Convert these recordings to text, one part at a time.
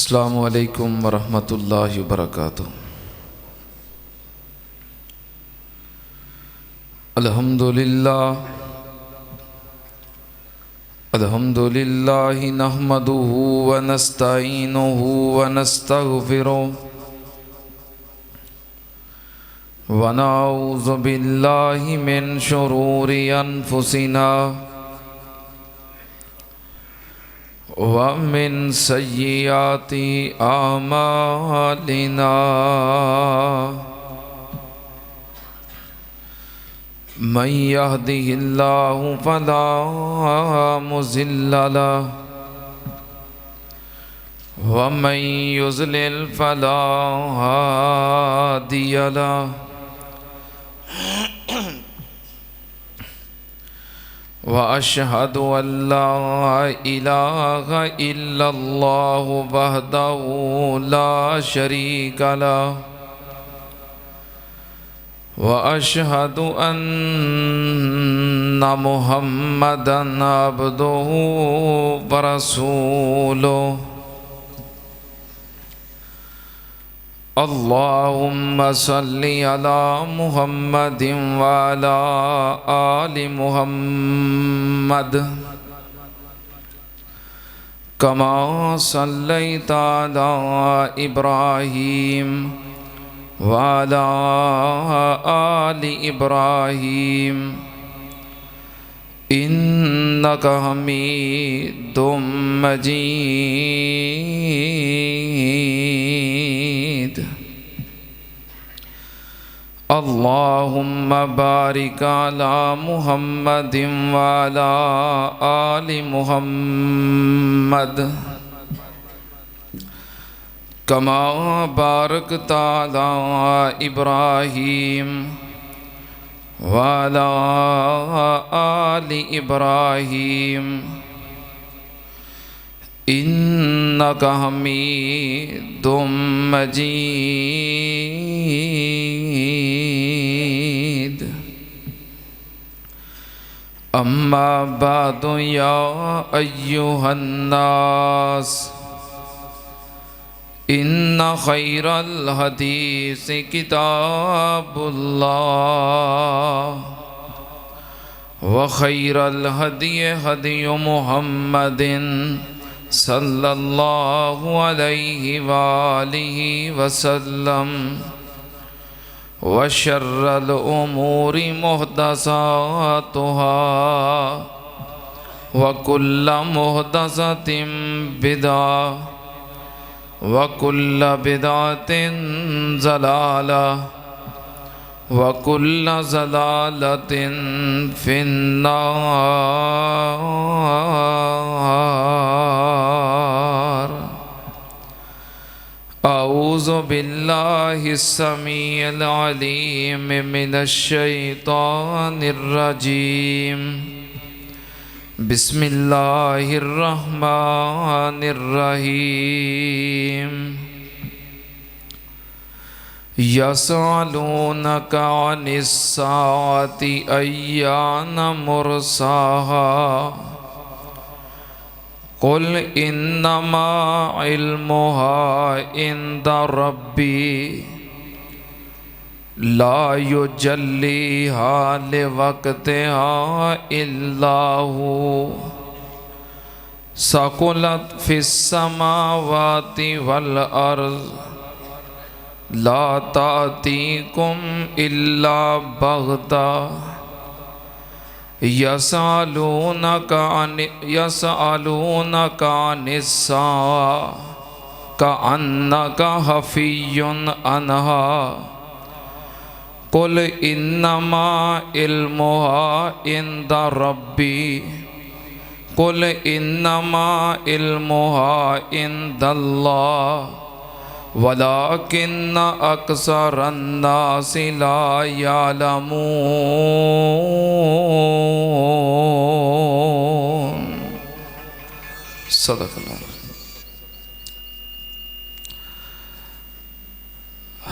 अस्सलामु अलैकुम वरहमतुल्लाहि वबरकातुहू। अल्हम्दुलिल्लाहि नहमदुहु व नस्तईनुहु व नस्तगफिरुहु व नऊज़ु बिल्लाहि मिन शुरूरि अनफुसिना व मिन सय्यिआति आमालिना। मन यहदिहिल्लाहु फला मुज़िल्ल लहु व मन युज़लिल फला हादिय लहु। व अशहदु अल्ला इलाहा इल्लल्लाहु वहदहु ला शरीक लहु व अशहदु अन्ना मुहम्मदन अब्दुहु व रसूलुहु। अल्लाहुम्मा सल्लि अला मुहम्मदिन व अला आलि मुहम्मद कमा सल्लैता अला इब्राहीम व अला आलि इब्राहीम इन्नका हमीदुम मजीद। अल्लाहुम्मा बारिक अला मुहम्मदिन व अला आलि मुहम्मद कमा बारकता अला इब्राहीम व अला आलि इब्राहीम इन्नका हमीदुम मजीद। अम्मा बादु या अय्युहन्नास इन्ना खैरल हदीस किताबुल्लाह व खैरल हदी हदी मुहम्मदिन सल्लल्लाहु अलैहि वालिहि वसल्लम व शर्रल उमूरि मुहदसातुहा व कुल्ल मुहदसतिन बिदअह व कुल्ल बिदअतिन ज़लाला व कुल्ल ज़लालतिन फिन्नार। अऊज़ु बिल्लाहिस समीइल अलीम मिनश शैतानिर रजीम। बिस्मिल्लाहिर्रहमानिर्रहीम। यसअलूनका अनिस्साअति अय्यान मुरसाहा कुल इन्नमा इल्मुहा इंद रब्बी ला युजल्लिहा लिवक्तिहा इल्ला हु सकुलत फिस्समावाति वल अर्ज़ ला तातीकुम इल्ला बग़ता। यसअलूनका अनिस्साअ कअन्नका हफ़िय्युन अन्हा कुल इन्नमा इल्मुहा इंद रब्बी कुल इन्नमा इल्मुहा इंदल्लाह वलाकिन्न अक्सरन्नासि ला यालमून। सदक़ल्लाह।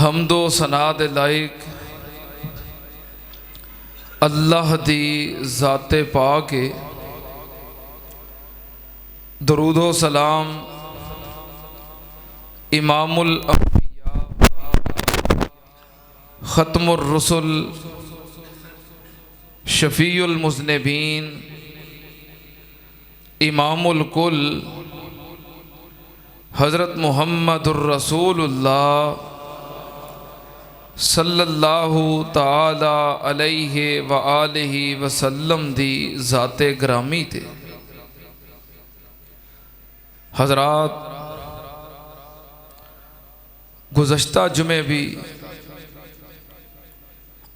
हम्दो सना दे लायक अल्लाह दी ज़ाते पाक है। दरूदो सलाम इमामुल अंबिया ख़त्मुर रुसुल शफ़ीउल मुज़निबीन इमामुल कुल हज़रत मुहम्मदुर रसूलुल्लाह सल्लल्लाहु ताला अलैहि व आलिहि वसल्लम दी ज़ाते ग्रामी थे। हज़रात, गुज़श्ता जुमे भी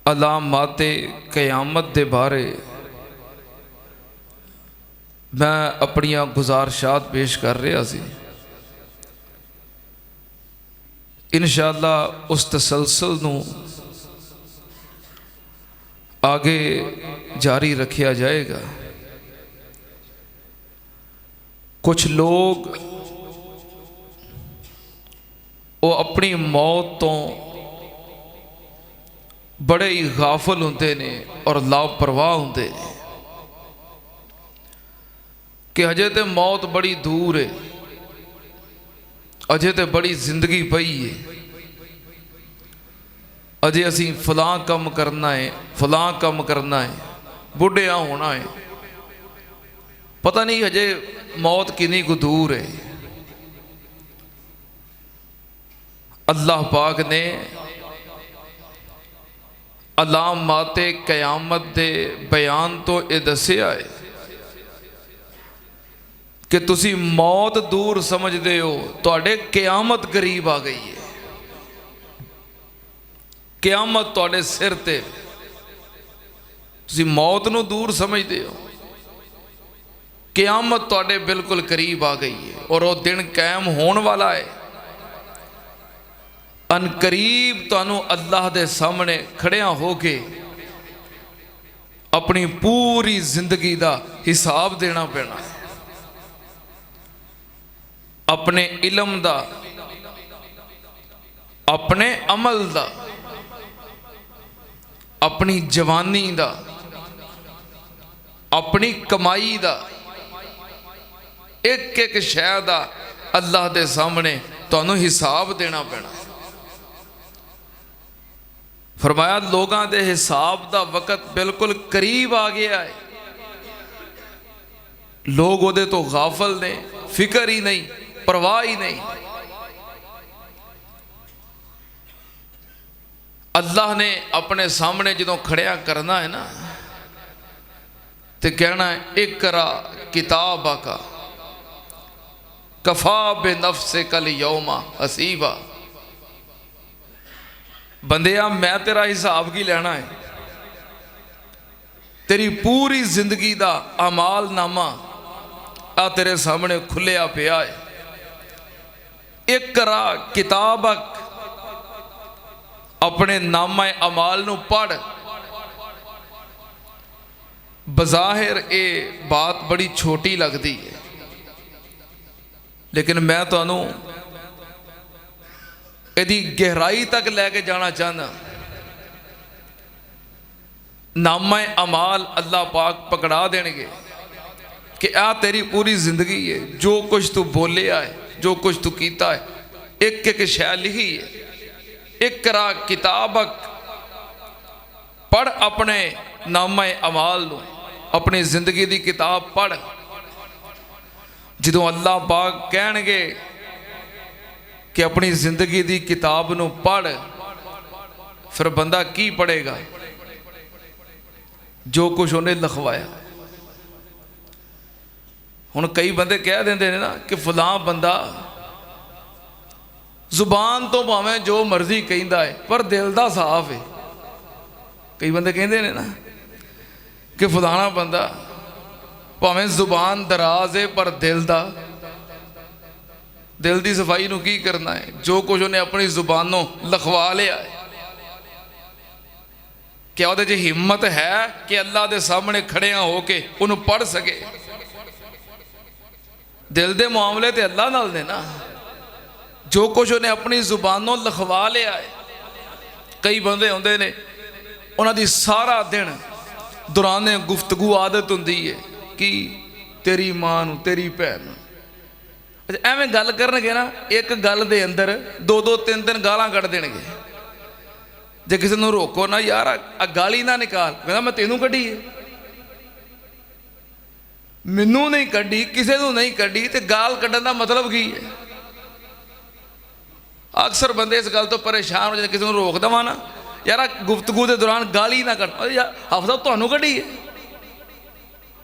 अलामाते क़यामत दे बारे मैं अपनियां गुजारशात पेश कर रहा सी। इंशाअल्लाह उस तसलसल नूं आगे जारी रखा जाएगा। कुछ लोग वो अपनी मौत तो बड़े ही गाफिल होंदे ने और लापरवाह होंदे ने कि अजे तो मौत बड़ी दूर है, अजे तो बड़ी जिंदगी पई है, अजे असी फलां कम करना है, फलां कम करना है, बुढ़िया होना है, पता नहीं अजे मौत कितनी को दूर है। अल्लाह पाक ने अलामाते क़यामत दे बयान तो ये दसिया है कि तुसी मौत दूर समझते हो, तुहाडे क़यामत करीब आ गई है। क़यामत तुहाडे सिर ते, तुसी मौत नूं दूर समझते हो, क़यामत तुहाडे बिल्कुल करीब आ गई है और वो दिन कायम होने वाला है। अनकरीब तुहानू अल्लाह दे सामने खड़िया होके अपनी पूरी जिंदगी का हिसाब देना पैना है। अपने इलम दा, अपने अमल दा, अपनी जवानी दा, अपनी कमाई दा, एक एक शै दा अल्लाह दे सामने तुहानू हिसाब देना पैना है। फरमाया लोगों के हिसाब का वक़्त बिल्कुल करीब आ गया है। लोग उहदे तो गाफिल ने, फिक्र ही नहीं, परवाह ही नहीं। अल्लाह ने अपने सामने जो खड़िया करना है ना, तो कहना है इकरा किताब का कफा बे नफ्से कल यौमा हसीबा। बंदिया मैं तेरा हिसाब की लेना है, तेरी पूरी जिंदगी का अमाल नामा आ तेरे सामने खुलिया पिया है। इकरा किताबक, अपने नामा अमाल नू पढ़। बज़ाहिर ये बात बड़ी छोटी लगती है, लेकिन मैं तुहानू यदि गहराई तक लैके जाना चाहना। नामा अमाल अल्लाह पाक पकड़ा देंगे कि आ तेरी पूरी जिंदगी है, जो कुछ तू बोलिया है, जो कुछ तू कीता है, एक एक शै लिखी है। इकरा किताबक, पढ़ अपने नामा अमाल नूं, अपनी जिंदगी की किताब पढ़। जो अल्लाह पाक कहणगे कि अपनी जिंदगी की किताब नूं पढ़, फिर बंदा की पढ़ेगा? जो कुछ उन्हें लिखवाया। हुण कई बंदे कह देंदे ने ना कि फलां बंदा जुबान तो भावें जो मर्जी कहंदा है पर दिल दा साफ है। कई बंदे कहंदे ने ना कि फलाना बंदा भावें जुबान दराज है पर दिल की सफाई नूं की करना है? जो कुछ उन्हें अपनी जुबानों लिखवा लिया है, क्या उहदे च हिम्मत है कि अल्लाह के सामने खड़िया होके उन्हें पढ़ सके? दिल के मामले तो अल्लाह नाल ने ना। जो कुछ उन्हें अपनी जुबानों लिखवा लिया है। कई बंदे होंदे ने, उन्हां दी सारा दिन दौरान गुफ्तगू आदत होंदी है कि तेरी मां नूं, तेरी भैन नूं, ਐਵੇਂ ਗੱਲ ਕਰਨਗੇ ਨਾ, ਇੱਕ ਗੱਲ ਦੇ ਅੰਦਰ ਦੋ ਦੋ ਤਿੰਨ ਤਿੰਨ ਗਾਲਾਂ ਕੱਢ ਦੇਣਗੇ। ਜੇ ਕਿਸੇ ਨੂੰ ਰੋਕੋ ਨਾ, ਯਾਰ ਆ ਗਾਲੀ ਨਾ ਨਿਕਾਲ, ਕਹਿੰਦਾ ਮੈਂ ਤੈਨੂੰ ਕੱਢੀ ਹੈ, ਮੈਨੂੰ ਨਹੀਂ ਕੱਢੀ, ਕਿਸੇ ਨੂੰ ਨਹੀਂ ਕੱਢੀ, ਤੇ ਗਾਲ ਕੱਢਣ ਦਾ ਮਤਲਬ ਕੀ ਹੈ? ਅਕਸਰ ਬੰਦੇ ਇਸ ਗੱਲ ਤੋਂ ਪਰੇਸ਼ਾਨ ਹੋ ਜਾਂਦੇ, ਕਿਸੇ ਨੂੰ ਰੋਕ ਦੇਵਾਂ ਨਾ, ਯਾਰ ਗੁਫ਼ਤਗੂ ਦੇ ਦੌਰਾਨ ਗਾਲੀ ਨਾ ਕੱਢ। ਯਾਰ ਹਫ਼ਤਾ ਤੁਹਾਨੂੰ ਕੱਢੀ ਹੈ,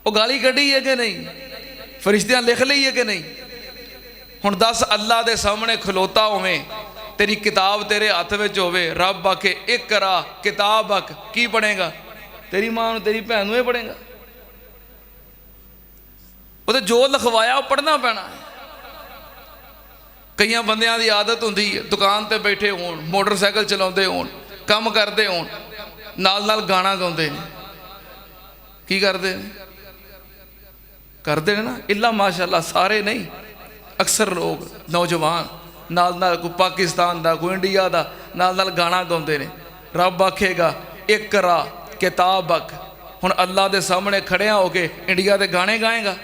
ਉਹ ਗਾਲੀ ਕੱਢੀ ਹੈ ਕਿ ਨਹੀਂ? ਫਰਿਸ਼ਤਿਆਂ ਲਿਖ ਲਈ ਹੈ ਕਿ ਨਹੀਂ? ਹੁਣ ਦੱਸ, ਅੱਲਾ ਦੇ ਸਾਹਮਣੇ ਖਲੋਤਾ ਹੋਵੇਂ, ਤੇਰੀ ਕਿਤਾਬ ਤੇਰੇ ਹੱਥ ਵਿੱਚ ਹੋਵੇ, ਰੱਬ ਆਖੇ ਇਕਰਾ ਕਿਤਾਬਕ, ਕੀ ਪੜ੍ਹੇਗਾ? ਤੇਰੀ ਮਾਂ ਨੂੰ ਤੇਰੀ ਭੈਣ ਨੂੰ ਇਹ ਪੜ੍ਹੇਗਾ? ਉਹਦੇ ਜੋ ਲਿਖਵਾਇਆ ਉਹ ਪੜ੍ਹਨਾ ਪੈਣਾ। ਕਈਆਂ ਬੰਦਿਆਂ ਦੀ ਆਦਤ ਹੁੰਦੀ ਹੈ, ਦੁਕਾਨ ਤੇ ਬੈਠੇ ਹੋਣ, ਮੋਟਰਸਾਈਕਲ ਚਲਾਉਂਦੇ ਹੋਣ, ਕੰਮ ਕਰਦੇ ਹੋਣ, ਨਾਲ ਨਾਲ ਗਾਣਾ ਗਾਉਂਦੇ ਨੇ। ਕੀ ਕਰਦੇ ਨੇ? ਕਰਦੇ ਨੇ ਨਾ, ਇੱਲਾ ਮਾਸ਼ਾਅੱਲਾ ਸਾਰੇ ਨਹੀਂ, ਅਕਸਰ ਲੋਕ ਨੌਜਵਾਨ ਨਾਲ ਨਾਲ, ਕੋਈ ਪਾਕਿਸਤਾਨ ਦਾ, ਕੋਈ ਇੰਡੀਆ ਦਾ, ਨਾਲ ਨਾਲ ਗਾਣਾ ਗਾਉਂਦੇ ਨੇ। ਰੱਬ ਆਖੇਗਾ ਇਕਰਾ ਕਿਤਾਬਕ। ਹੁਣ ਅੱਲਾ ਦੇ ਸਾਹਮਣੇ ਖੜਿਆ ਹੋ ਕੇ ਇੰਡੀਆ ਦੇ ਗਾਣੇ ਗਾਏਗਾ?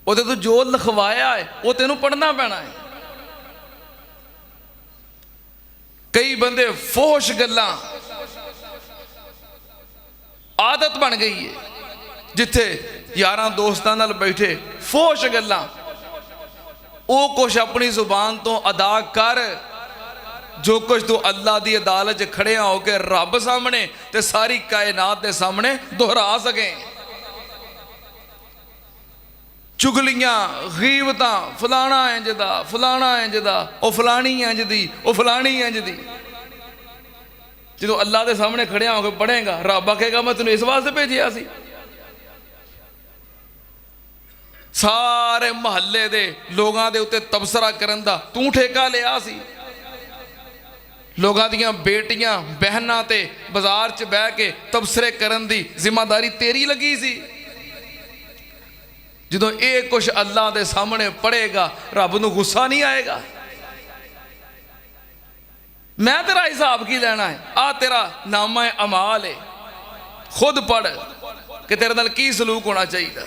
ਉਹਦੇ ਤੋਂ ਜੋ ਲਿਖਵਾਇਆ ਹੈ ਉਹ ਤੈਨੂੰ ਪੜ੍ਹਨਾ ਪੈਣਾ ਹੈ। ਕਈ ਬੰਦੇ ਫੋਸ਼ ਗੱਲਾਂ ਆਦਤ ਬਣ ਗਈ ਹੈ, ਜਿੱਥੇ ਯਾਰਾਂ ਦੋਸਤਾਂ ਨਾਲ ਬੈਠੇ ਫੋਸ਼ ਗੱਲਾਂ, ਉਹ ਕੁਛ ਆਪਣੀ ਜ਼ੁਬਾਨ ਤੋਂ ਅਦਾ ਕਰ ਜੋ ਕੁਛ ਤੂੰ ਅੱਲਾ ਦੀ ਅਦਾਲਤ 'ਚ ਖੜਿਆ ਹੋ ਕੇ ਰੱਬ ਸਾਹਮਣੇ ਤੇ ਸਾਰੀ ਕਾਇਨਾਤ ਦੇ ਸਾਹਮਣੇ ਦੁਹਰਾ ਸਕੇ। ਚੁਗਲੀਆਂ, ਗੀਬਤਾਂ, ਫਲਾਣਾ ਇੰਜ ਦਾ, ਫਲਾਣਾ ਇੰਜ ਦਾ, ਉਹ ਫਲਾਣੀ ਇੰਜ ਦੀ, ਉਹ ਫਲਾਣੀ ਇੰਜ ਦੀ, ਜਦੋਂ ਅੱਲਾ ਦੇ ਸਾਹਮਣੇ ਖੜਿਆ ਹੋ ਕੇ ਪੜ੍ਹੇਗਾ, ਰੱਬ ਆਖੇਗਾ ਮੈਂ ਤੈਨੂੰ ਇਸ ਵਾਸਤੇ ਭੇਜਿਆ ਸੀ। ਸਾਰੇ ਮਹੱਲੇ ਦੇ ਲੋਕਾਂ ਦੇ ਉੱਤੇ ਤਬਸਰਾ ਕਰਨ ਦਾ ਤੂੰ ਠੇਕਾ ਲਿਆ ਸੀ। ਲੋਕਾਂ ਦੀਆਂ ਬੇਟੀਆਂ ਬਹਿਨਾਂ ਤੇ ਬਾਜ਼ਾਰ 'ਚ ਬਹਿ ਕੇ ਤਬਸਰੇ ਕਰਨ ਦੀ ਜ਼ਿੰਮੇਵਾਰੀ ਤੇਰੀ ਲੱਗੀ ਸੀ। ਜਦੋਂ ਇਹ ਕੁਛ ਅੱਲਾ ਦੇ ਸਾਹਮਣੇ ਪੜ੍ਹੇਗਾ, ਰੱਬ ਨੂੰ ਗੁੱਸਾ ਨਹੀਂ ਆਏਗਾ? ਮੈਂ ਤੇਰਾ ਹਿਸਾਬ ਕੀ ਲੈਣਾ ਹੈ? ਆ ਤੇਰਾ ਨਾਮਾ ਅਮਾਲ ਹੈ, ਖੁਦ ਪੜ੍ਹ ਕਿ ਤੇਰੇ ਨਾਲ ਕੀ ਸਲੂਕ ਹੋਣਾ ਚਾਹੀਦਾ।